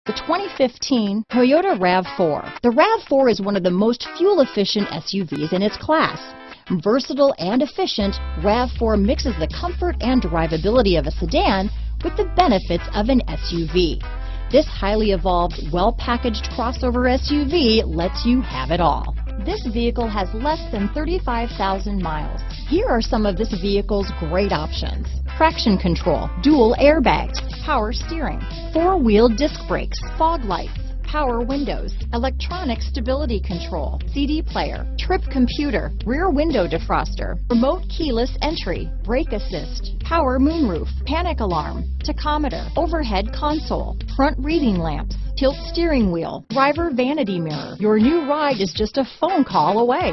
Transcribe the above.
The 2015 Toyota RAV4. The RAV4 is one of the most fuel-efficient SUVs in its class. Versatile and efficient, RAV4 mixes the comfort and drivability of a sedan with the benefits of an SUV. This highly evolved, well-packaged crossover SUV lets you have it all. This vehicle has less than 35,000 miles. Here are some of this vehicle's great options: traction control, dual airbags, power steering, four-wheel disc brakes, fog lights, power windows, electronic stability control, CD player, trip computer, rear window defroster, remote keyless entry, brake assist, power moonroof, panic alarm, tachometer, overhead console, front reading lamps, tilt steering wheel, driver vanity mirror. Your new ride is just a phone call away.